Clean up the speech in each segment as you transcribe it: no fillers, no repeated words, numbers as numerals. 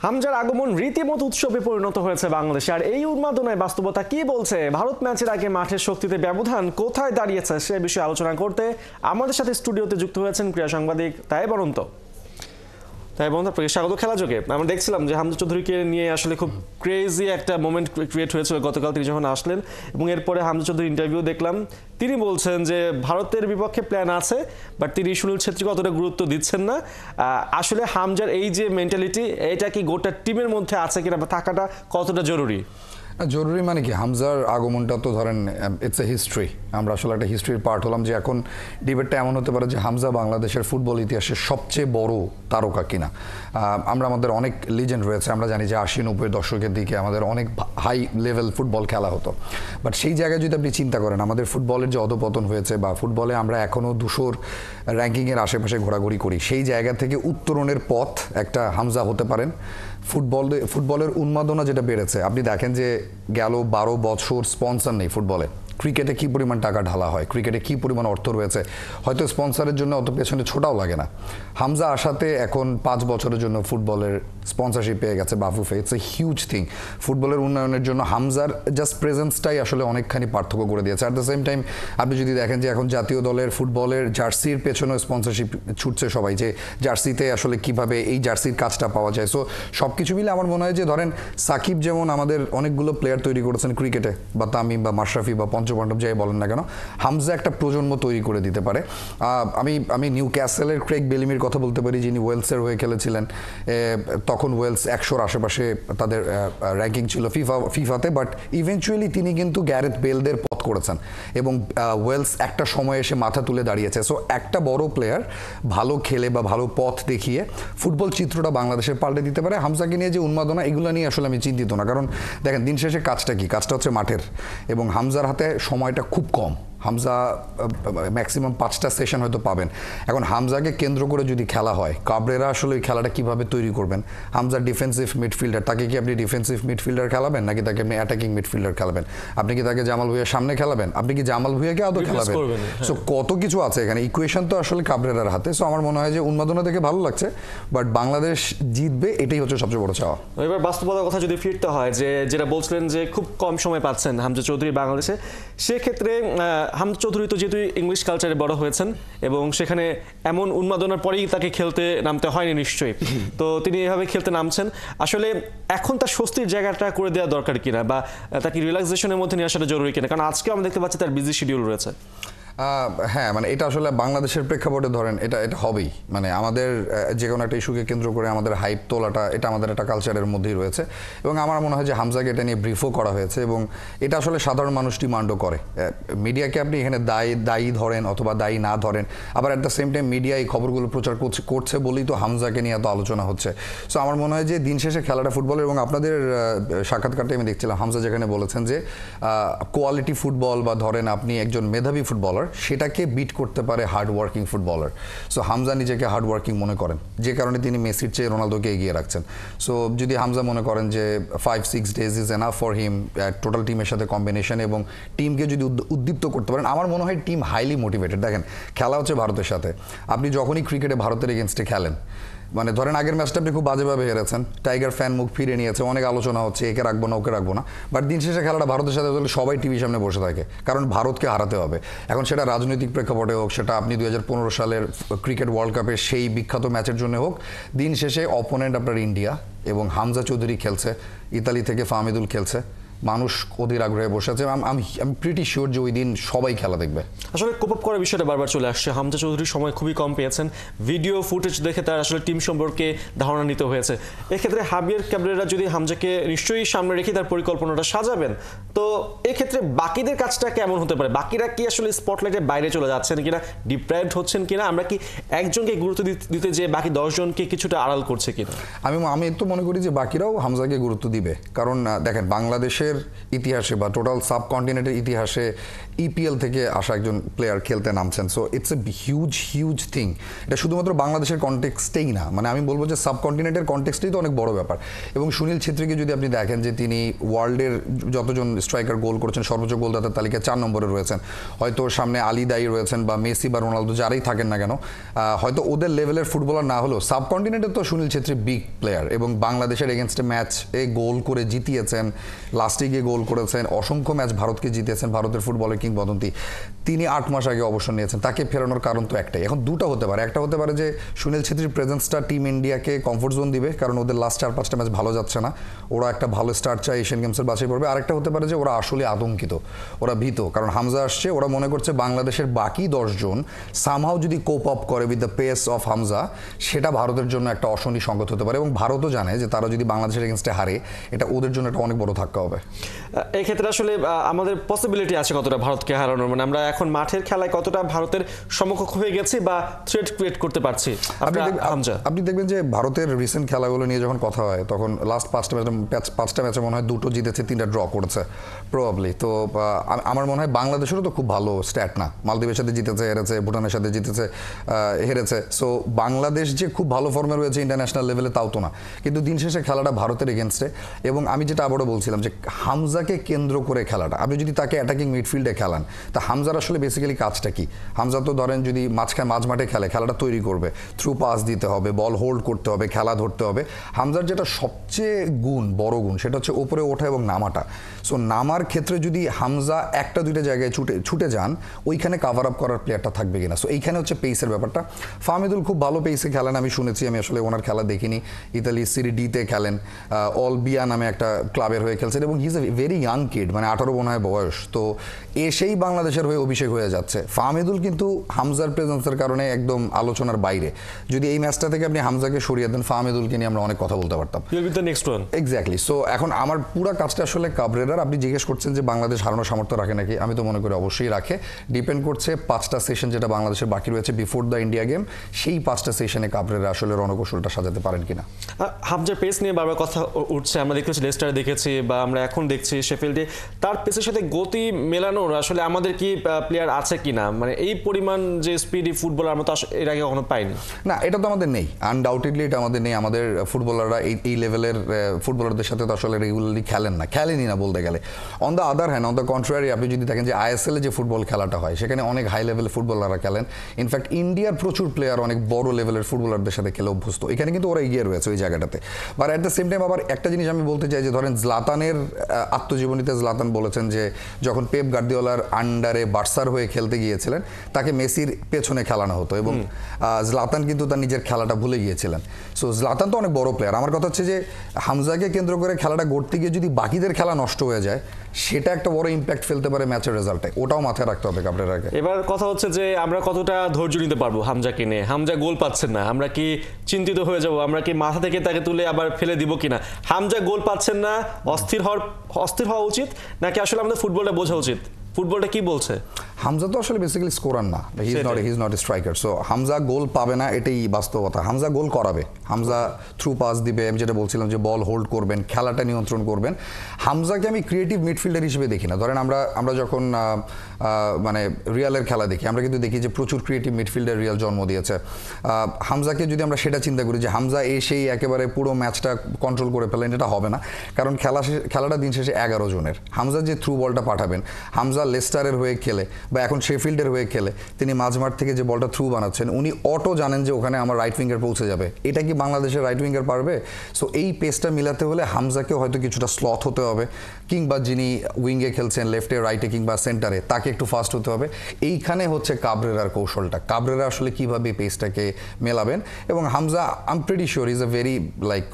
হামজার আগমন রীতিমতো উৎসবে পরিণত হয়েছে বাংলাদেশে। আর এই উন্মাদনায় বাস্তবতা কি বলছে, ভারত ম্যাচের আগে মাঠের শক্তিতে ব্যবধান কোথায় দাঁড়িয়েছে সে বিষয়ে আলোচনা করতে আমাদের সাথে স্টুডিওতে যুক্ত হয়েছেন ক্রীড়া সাংবাদিক তাইব অনন্ত। তাইব অনন্ত, আপনাকে স্বাগত খেলা যোগে। আমরা দেখছিলাম যে হামজা চৌধুরীকে নিয়ে আসলে খুব ক্রেজি একটা মোমেন্ট ক্রিয়েট হয়েছিল গতকাল তিনি যখন আসলেন, এবং এরপরে হামজা চৌধুরীর ইন্টারভিউ দেখলাম। তিনি বলছেন যে ভারতের বিপক্ষে প্ল্যান আছে, বাট তিনি সুনীল ছেত্রীকে অতটা গুরুত্ব দিচ্ছেন না। আসলে হামজার এই যে মেন্টালিটি, এটা কি গোটা টিমের মধ্যে আছে কিনা বা থাকাটা কতটা জরুরি? জরুরি মানে কি, হামজার আগমনটা তো ধরেন ইটস এ হিস্ট্রি। আমরা আসলে একটা হিস্ট্রির পার্ট হলাম, যে এখন ডিবেটটা এমন হতে পারে যে হামজা বাংলাদেশের ফুটবল ইতিহাসের সবচেয়ে বড় তারকা কিনা। আমাদের অনেক লিজেন্ড রয়েছে, আমরা জানি যে 80-90 দশকের দিকে আমাদের অনেক হাই লেভেল ফুটবল খেলা হতো, বাট সেই জায়গায় যদি আপনি চিন্তা করেন আমাদের ফুটবলের যে অধপতন হয়েছে বা ফুটবলে আমরা এখনও 200 র্যাঙ্কিংয়ের আশেপাশে ঘোরাঘুরি করি, সেই জায়গা থেকে উত্তরণের পথ একটা হামজা হতে পারেন। ফুটবলের উন্মাদনা যেটা বেড়েছে, আপনি দেখেন যে গেল 12 বছর স্পন্সর নেই ফুটবলে। ক্রিকেটে কী পরিমাণ টাকা ঢালা হয়, ক্রিকেটে কী পরিমাণ অর্থ রয়েছে, হয়তো স্পন্সরের জন্য অত পেছনে ছোটাও লাগে না। হামজা আসাতে এখন 5 বছরের জন্য ফুটবলের স্পন্সরশিপ পেয়ে গেছে Bafufe. It's a huge thing. ফুটবলের উন্নয়নের জন্য হামজার জাস্ট প্রেজেন্সটাই আসলে অনেকখানি পার্থক্য করে দিয়েছে। অ্যাট দ্য সেম টাইম আপনি যদি দেখেন যে এখন জাতীয় দলের ফুটবলের জার্সির পেছনেও স্পন্সরশিপ ছুটছে সবাই, যে জার্সিতে আসলে কিভাবে এই জার্সির কাজটা পাওয়া যায়। সো সব কিছু মিলে আমার মনে হয় যে ধরেন সাকিব যেমন আমাদের অনেকগুলো প্লেয়ার তৈরি করেছেন ক্রিকেটে, বা তামিম বা মাশরাফি বা পঞ্চপাণ্ডব যাই বলেন না কেন, হামজা একটা প্রজন্ম তৈরি করে দিতে পারে। আমি নিউ ক্যাসেলের ক্রেগ বেলিমির কথা বলতে পারি, যিনি ওয়েলসের হয়ে খেলেছিলেন। তখন ওয়েলস 100-র আশেপাশে তাদের র্যাঙ্কিং ছিল ফিফাতে, বাট ইভেনচুয়ালি তিনি কিন্তু গ্যারেথ বেলদের পথ করেছেন এবং ওয়েলস একটা সময় এসে মাথা তুলে দাঁড়িয়েছে। সো একটা বড় প্লেয়ার ভালো খেলে বা ভালো পথ দেখিয়ে ফুটবল চিত্রটা বাংলাদেশের পাল্টে দিতে পারে। হামজাকে নিয়ে যে উন্মাদনা, এগুলো নিয়ে আসলে আমি চিন্তিত না, কারণ দেখেন দিন শেষে কাজটা কি, কাজটা হচ্ছে মাঠের, এবং হামজার হাতে সময়টা খুব কম। হামজা ম্যাক্সিমাম 5টা সেশন হয়তো পাবেন। এখন হামজাকে কেন্দ্র করে যদি খেলা হয়, কাবরেরা আসলে ওই খেলাটা কীভাবে তৈরি করবেন? হামজা ডিফেন্সিভ মিডফিল্ডার, তাকে কি আপনি ডিফেন্সিভ মিডফিল্ডার খেলাবেন, নাকি তাকে আপনি অ্যাটাকিং মিডফিল্ডার খেলাবেন? আপনি কি তাকে জামাল ভুঁইয়ার সামনে খেলাবেন? আপনি কি জামাল ভুঁইয়াকে আদৌ খেলাবেন? সো কত কিছু আছে এখানে, ইকুয়েশন তো আসলে কাবরেরার হাতে। সো আমার মনে হয় যে উন্মাদনা দেখে ভালো লাগছে, বাট বাংলাদেশ জিতবে, এটাই হচ্ছে সবচেয়ে বড় চাওয়া। এবার বাস্তবতার কথা যদি ফিরতে হয়, যে যেটা বলছিলেন যে খুব কম সময় পাচ্ছেন হামজা চৌধুরী বাংলাদেশে, সেক্ষেত্রে হামজা চৌধুরী তো যেহেতু ইংলিশ কালচারে বড় হয়েছেন এবং সেখানে এমন উন্মাদনার পরেই তাকে খেলতে নামতে হয়নি নিশ্চয়ই, তো তিনি এভাবে খেলতে নামছেন। আসলে এখন তার স্বস্তির জায়গাটা করে দেওয়া দরকার কিনা, বা তাকে রিল্যাক্সেশনের মধ্যে নিয়ে আসাটা জরুরি কিনা, কারণ আজকে আমরা দেখতে পাচ্ছি তার বিজি শিডিউল রয়েছে। হ্যাঁ, মানে এটা আসলে বাংলাদেশের প্রেক্ষাপটে ধরেন এটা হবেই। মানে আমাদের যে কোনো একটা ইস্যুকে কেন্দ্র করে আমাদের হাইপ তোলাটা, এটা আমাদের একটা কালচারের মধ্যেই রয়েছে, এবং আমার মনে হয় যে হামজাকে এটা নিয়ে ব্রিফও করা হয়েছে, এবং এটা আসলে সাধারণ মানুষ ডিমান্ডও করে। মিডিয়াকে আপনি এখানে দায়ী ধরেন অথবা দায়ী না ধরেন, আবার at the same time media এই খবরগুলো প্রচার করছে বলেই তো হামজাকে নিয়ে এত আলোচনা হচ্ছে। সো আমার মনে হয় যে দিন শেষে খেলাটা ফুটবলের, এবং আপনাদের সাক্ষাৎকারটা আমি দেখছিলাম, হামজা যেখানে বলেছেন যে কোয়ালিটি ফুটবল বা ধরেন আপনি একজন মেধাবী ফুটবলার, সেটাকে বিট করতে পারে hard working footballer. So Hamza নিজেকে হার্ড ওয়ার্কিং মনে করেন, যে কারণে তিনি মেসির চেয়ে রোনালদোকে এগিয়ে রাখছেন। সো যদি হামজা মনে করেন যে 5-6 days is enough for him, total টিমের সাথে কম্বিনেশন, এবং টিমকে যদি উদ্দীপ্ত করতে পারেন, আমার মনে হয় টিম হাইলি মোটিভেটেড। দেখেন খেলা হচ্ছে ভারতের সাথে, আপনি যখনই ক্রিকেটে ভারতের এগেনস্টে খেলেন, মানে ধরেন আগের ম্যাচটা আপনি খুব বাজেভাবে হেরেছেন, টাইগার ফ্যান মুখ ফিরে নিয়েছে, অনেক আলোচনা হচ্ছে একে রাখবো না ওকে রাখবো না, বাট দিন শেষে খেলাটা ভারতের সাথে হলে সবাই টিভির সামনে বসে থাকে, কারণ ভারতকে হারাতে হবে। এখন সেটা রাজনৈতিক প্রেক্ষাপটে হোক, সেটা আপনি 2015 সালের ক্রিকেট ওয়ার্ল্ড কাপের সেই বিখ্যাত ম্যাচের জন্য হোক, দিন শেষে অপোনেন্ট আপনার ইন্ডিয়া, এবং হামজা চৌধুরী খেলছে, ইতালি থেকে ফাহমিদুল খেলছে, মানুষ অধীর আগ্রহে বসে আছে। আমি প্রিটি শিওর যে ওই দিন সবাই খেলা দেখবে। আসলে কোপ আপ করার বিষয়টা বারবার চলে আসছে, হামজা চৌধুরী সময় খুবই কম পেয়েছেন, ভিডিও ফুটেজ দেখে তার আসলে টিম সম্পর্কে ধারণা নিতে হয়েছে। এক্ষেত্রে হাবিয়ার ক্যাবরেরা যদি হামজাকে নিশ্চয়ই সামনে রেখে তার পরিকল্পনাটা সাজাবেন, তো এক্ষেত্রে বাকিদের কাজটা কেমন হতে পারে? বাকিরা কি আসলে স্পটলাইটের বাইরে চলে যাচ্ছেন কিনা, ডিপ্রাইভড হচ্ছেন কিনা, আমরা কি একজনকে গুরুত্ব দিতে যে বাকি 10 জনকে কিছুটা আড়াল করছে কিনা? আমি তো মনে করি যে বাকিরাও হামজাকে গুরুত্ব দিবে, কারণ দেখেন বাংলাদেশের ভারতের ইতিহাসে বা টোটাল সাবকন্টিনেন্টের ইতিহাসে ইপিএল থেকে আসা একজন প্লেয়ার খেলতে নামছেন। So it's a huge thing. এটা শুধুমাত্র বাংলাদেশের কনটেক্সটেই না, মানে আমি বলবো যে সাবকন্টিনেন্টের কনটেক্সটেই তো অনেক বড় ব্যাপার। এবং সুনীল ছেত্রীকে যদি আপনি দেখেন যে তিনি ওয়ার্ল্ডের যতজন স্ট্রাইকার গোল করেছেন সর্বোচ্চ গোলদাতার তালিকায় 4 নম্বরে রয়েছেন। হয়তো সামনে আলী দায়ী রয়েছেন বা মেসি বা রোনালদো যারাই থাকেন না কেন, হয়তো ওদের লেভেলের ফুটবলার না হলেও সাবকন্টিনেন্টের তো সুনীল ছেত্রী বিগ প্লেয়ার এবং বাংলাদেশের এগেনস্টে ম্যাচে গোল করে জিতিয়েছেন, লাস্টে গিয়ে গোল করেছেন, অসংখ্য ম্যাচ ভারতকে জিতিয়েছেন, ভারতের ফুটবলের কিংবদন্তি। তিনি 8 মাস আগে অবসর নিয়েছেন, তাকে ফেরানোর কারণ তো একটাই। এখন দুটো হতে পারে, একটা হতে পারে যে সুনীল ছেত্রীর প্রেজেন্সটা টিম ইন্ডিয়াকে কমফোর্ট জোন দিবে, কারণ ওদের লাস্ট 4-5টা ম্যাচ ভালো যাচ্ছে না, ওরা একটা ভালো স্টার্ট চায় এশিয়ান গেমসের বাছাই করবে। আরেকটা হতে পারে যে ওরা আসলে আতঙ্কিত, ওরা ভীত, কারণ হামজা আসছে, ওরা মনে করছে বাংলাদেশের বাকি 10 জন সামহাও যদি কোপ আপ করে with the pace of Hamza, সেটা ভারতের জন্য একটা অশনি সংগত হতে পারে। এবং ভারতও জানে যে তারা যদি বাংলাদেশের এগেনস্টে হারে, এটা ওদের জন্য একটা অনেক বড় ধাক্কা হবে। এই ক্ষেত্রে আসলে আমাদের পসিবিলিটি আছে কতটা ভারতকে হারানোর, মানে আমরা এখন মাঠের খেলায় কতটা ভারতের সমকক্ষ হয়ে গেছি বা থ্রেট ক্রিয়েট করতে পারছি? আপনি দেখবেন যে ভারতের রিসেন্ট খেলাগুলো নিয়ে যখন কথা হয় তখন লাস্ট 5টা ম্যাচে মনে হয় 2টো জিতেছে, 3টা ড্র করেছে প্রবাবলি। তো আমার মনে হয় বাংলাদেশেরও তো খুব ভালো স্ট্যাট না, মালদ্বীপের সাথে জিতেছে, হেরেছে, ভুটানের সাথে জিতেছে, হেরেছে। সো বাংলাদেশ যে খুব ভালো ফর্মে রয়েছে ইন্টারন্যাশনাল লেভেলে তাও তো না, কিন্তু দিন শেষে খেলাটা ভারতের এগেনস্টে। এবং আমি যেটা আবারও বলছিলাম যে হামজাকে কেন্দ্র করে খেলাটা, আপনি যদি তাকে অ্যাটাকিং মিডফিল্ডে খেলান, তা হামজার আসলে বেসিক্যালি কাজটা কি? হামজা তো ধরেন যদি মাঝ মাঠে খেলে, খেলাটা তৈরি করবে, থ্রু পাস দিতে হবে, বল হোল্ড করতে হবে, খেলা ধরতে হবে। হামজার যেটা সবচেয়ে বড় গুণ সেটা হচ্ছে ওপরে ওঠা এবং নামাটা। সো নামার ক্ষেত্রে যদি হামজা 1টা-2টা জায়গায় ছুটে যান, ওইখানে কাভার আপ করার প্লেয়ারটা থাকবে কিনা। সো এইখানে হচ্ছে পেসের ব্যাপারটা। ফাহমিদুল খুব ভালো পেসে খেলেন, আমি শুনেছি, আমি আসলে ওনার খেলা দেখিনি। ইতালি সিরি ডিতে খেলেন, অলবিয়া নামে একটা ক্লাবের হয়ে খেলছেন এবং he is a very young kid, মানে 18 মনে হয় বয়স। তো এসেই বাংলাদেশের হয়ে অভিষেক হয়ে যাচ্ছে। ফাহমিদুল কিন্তু হামজার প্রেজেন্সের কারণে একদম আলোচনার বাইরে। যদি এই ম্যাচটা থেকে আপনি হামজাকে সরিয়ে দেন, ফাহমিদুলকে নিয়ে আমরা অনেক কথা বলতে পারতাম। এক্স্যাক্টলি। সো এখন আমার পুরো কাজটা আসলে কাবরেরার। আপনি জিজ্ঞেস করছেন যে বাংলাদেশ হারানোর সামর্থ্য রাখে নাকি, আমি তো মনে করি অবশ্যই রাখে। ডিপেন্ড করছে 5টা সেশন যেটা বাংলাদেশের বাকি রয়েছে বিফোর দ্য ইন্ডিয়া গেম, সেই 5টা সেশনে কাবরেরা আসলে রণকৌশলটা সাজাতে পারেন কিনা। হামজার পেস নিয়ে বারবার কথা উঠছে, আমরা দেখেছি লেস্টারে দেখেছি বা আমরা এখন দেখছি শেফিল্ডে, তার পেসের সাথে গতি মেলানোর আসলে আমাদের কি প্লেয়ার আছে কিনা? মানে এই পরিমাণ যে স্পিডি ফুটবলার আমরা তো এর আগে কখনো পাইনি। না, এটা তো আমাদের নেই, আনডাউটেডলি এটা আমাদের নেই। আমাদের ফুটবলাররা এই লেভেলের ফুটবলারদের সাথে তো আসলে রেগুলারলি খেলেনি না বলতে গেলে। On the other hand, on the contrary, আপনি যদি দেখেন যে আইএসএল এ যে ফুটবল খেলাটা হয় সেখানে অনেক হাই লেভেলের ফুটবলাররা খেলেন। ইনফ্যাক্ট ইন্ডিয়ার প্রচুর প্লেয়ার অনেক বড় লেভেলের ফুটবলারদের সাথে খেলে অভ্যস্ত, এখানে কিন্তু ওরা এগিয়ে রয়েছে ওই জায়গাটাতে। But at the same time আবার একটা জিনিস আমি বলতে চাই যে ধরেন জলাতানের আত্মজীবনীতে জলাতান বলেছেন যে যখন পেপ গার্দিওলার আন্ডারে বার্সার হয়ে খেলতে গিয়েছিলেন, তাকে মেসির পেছনে খেলানো হতো এবং জলাতান কিন্তু তার নিজের খেলাটা ভুলে গিয়েছিলেন। সো জলাতান তো অনেক বড় প্লেয়ার। আমার কথা হচ্ছে যে হামজাকে কেন্দ্র করে খেলাটা গড়তে গিয়ে যদি বাকিদের খেলা নষ্ট হয়ে যায়, সেটা একটা বড় ইম্প্যাক্ট ফেলতে পারে ম্যাচের রেজাল্টে, ওটাও মাথায় রাখতে হবে কাবরেরাকে। এবার কথা হচ্ছে যে আমরা কতটা ধৈর্য নিতে পারবো হামজাকে নিয়ে। হামজা গোল পাচ্ছেন না, আমরা কি চিন্তিত হয়ে যাব? আমরা কি মাথা থেকে তাকে তুলে আবার ফেলে দিব কিনা? হামজা গোল পাচ্ছেন না, অস্থির হওয়া উচিত নাকি আসলে আমাদের ফুটবলটা বোঝা উচিত ফুটবলটা কি বলছে? হামজা তো আসলে বেসিক্যালি স্কোরার না, he is not a striker. So Hamza goal পাবে না, এটাই বাস্তবতা। হামজা গোল করাবে, হামজা থ্রু পাস দিবে, আমি যেটা বলছিলাম যে বল হোল্ড করবেন, খেলাটা নিয়ন্ত্রণ করবেন। হামজাকে আমি ক্রিয়েটিভ মিডফিল্ডার হিসেবে দেখি না। ধরেন আমরা যখন মানে রিয়ালের খেলা দেখি, আমরা কিন্তু দেখি যে প্রচুর ক্রিয়েটিভ মিডফিল্ডার রিয়াল জন্ম দিয়েছে। হামজাকে যদি আমরা সেটা চিন্তা করি যে হামজা এসেই একেবারে পুরো ম্যাচটা কন্ট্রোল করে ফেলেন, এটা হবে না। কারণ খেলাটা দিন শেষে 11 জনের। হামজা যে থ্রু বলটা পাঠাবেন, হামজা লেস্টারের হয়ে খেলে বা এখন শেফিল্ডের হয়ে খেলে তিনি মাঝমাঠ থেকে যে বলটা থ্রু বানাচ্ছেন, উনি অটো জানেন যে ওখানে আমার রাইট উইঙ্গার পৌঁছে যাবে। এটা কি বাংলাদেশের রাইট উইঙ্গার পারবে? সো এই পেসটা মিলাতে হলে হামজাকেও হয়তো কিছুটা স্লথ হতে হবে, কিংবা যিনি উইঙ্গে খেলছেন লেফটে, রাইটে কিংবা সেন্টারে, তাকে একটু ফাস্ট হতে হবে। এইখানে হচ্ছে কাবরেরার কৌশলটা। কাবরেরা আসলে কীভাবে পেসটাকে মেলাবেন। এবং Hamza I am pretty sure is a very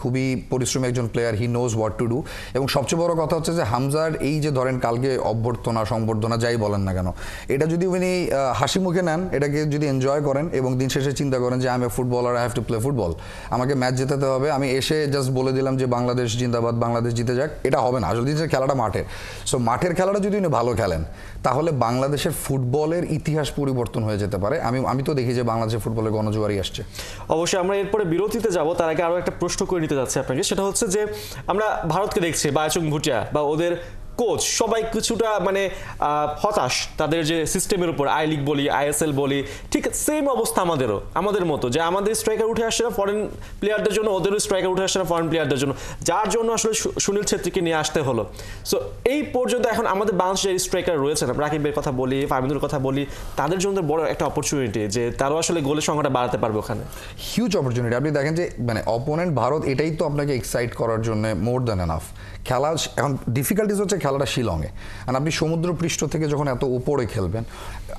খুবই পরিশ্রমী একজন player, he knows what to do. এবং সবচেয়ে বড় কথা হচ্ছে যে হামজার এই যে ধরেন কালকে অভ্যর্থনা সংবর্ধনা যাই বলেন না কেন, এটা যদি উনি হাসি মুখে নেন, এটাকে যদি এনজয় করেন এবং দিন শেষে চিন্তা করেন যে I M A footballer, I have to play football, আমাকে ম্যাচ জেতাতে হবে, আমি এসে জাস্ট বলে দিলাম যে বাংলাদেশ জিন্দাবাদ, বাংলাদেশ জিতে যাক, এটা হবে না। আসলে খেলাটা মাঠের। সো মাঠের খেলাটা যদি উনি ভালো খেলেন, তাহলে বাংলাদেশের ফুটবলের ইতিহাস পরিবর্তন হয়ে যেতে পারে। আমি তো দেখি যে বাংলাদেশের ফুটবলের গণজোয়ারই আসছে। অবশ্যই আমরা এরপরে বিরতিতে যাব, তার আগে আরও একটা প্রশ্ন করে নিতে যাচ্ছি আপনাকে। সেটা হচ্ছে যে আমরা ভারতকে দেখছি, বায়োচুং ভুটিয়া বা ওদের কোচ সবাই কিছুটা মানে হতাশ তাদের যে সিস্টেমের উপর, আই লিগ বলি, আইএসএল বলি, ঠিক সেম অবস্থা আমাদের মতো, যে আমাদের স্ট্রাইকার উঠে আসছে না ফরেন প্লেয়ারদের জন্য, ওদেরও স্ট্রাইকার উঠে আসছে না ফরেন প্লেয়ারদের জন্য, যার জন্য আসলে সুনীল ছেত্রীকে নিয়ে আসতে হলো। সো এই পর্যন্ত এখন আমাদের বাংলাদেশের স্ট্রাইকার রয়েছে না, রাকিবের কথা বলি, ফাহমিদুর কথা বলি, তাদের জন্য বড় একটা অপরচুনিটি যে তারাও আসলে গোলের সংখ্যাটা বাড়াতে পারবে ওখানে। Huge opportunity. আপনি দেখেন যে মানে অপোনেন্ট ভারত, এটাই তো আপনাকে এক্সাইট করার জন্য মোর দ্যান এনাফ। খেলা এখন ডিফিকাল্টিস হচ্ছে খেলাটা শিলংয়ে, আর আপনি সমুদ্র পৃষ্ঠ থেকে যখন এত উপরে খেলবেন,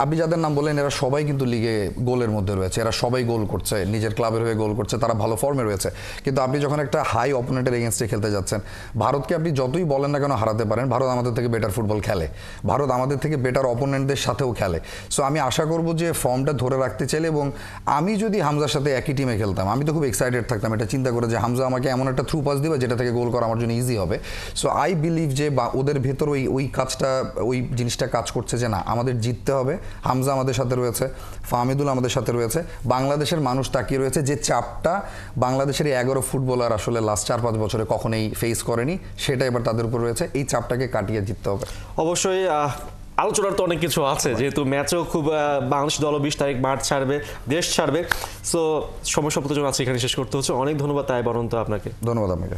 আপনি যাদের নাম বললেন এরা সবাই কিন্তু লিগে গোলের মধ্যে রয়েছে, এরা সবাই গোল করছে, নিজের ক্লাবের হয়ে গোল করছে, তারা ভালো ফর্মে রয়েছে। কিন্তু আপনি যখন একটা হাই অপোনেন্টের এগেনস্টে খেলতে যাচ্ছেন, ভারতকে আপনি যতই বলেন না কেন হারাতে পারেন, ভারত আমাদের থেকে বেটার ফুটবল খেলে, ভারত আমাদের থেকে বেটার অপোনেন্টদের সাথেও খেলে। সো আমি আশা করব যে ফর্মটা ধরে রাখতে চাইলে, এবং আমি যদি হামজার সাথে একই টিমে খেলতাম, আমি তো খুব এক্সাইটেড থাকতাম এটা চিন্তা করে যে হামজা আমাকে এমন একটা থ্রু পাস দিবে যেটা থেকে গোল করা আমার জন্য ইজি হবে। সো আই বিলিভ যে ওদের ভেতর ওই কাজটা, ওই জিনিসটা কাজ করছে যে না, আমাদের জিততে হবে। হামজা আমাদের সাথে রয়েছে, ফাহমিদুল আমাদের সাথে রয়েছে, বাংলাদেশের মানুষ তাকিয়ে রয়েছে, যে চাপটা বাংলাদেশের 11 ফুটবলার আসলে লাস্ট 4-5 বছরে কখনোই ফেস করেনি, সেটা এবার তাদের উপর রয়েছে। এই চাপটাকে কাটিয়ে জিততে হবে। অবশ্যই আলোচনার তো অনেক কিছু আছে, যেহেতু ম্যাচও খুব, বাংলাদেশ দল 20 তারিখ মাঠ ছাড়বে, দেশ ছাড়বে। সো সময় সপ্তাহের জন্য আছে এখানে শেষ করতে হচ্ছে। অনেক ধন্যবাদ তাই বরন্ত আপনাকে। ধন্যবাদ আপনাকে।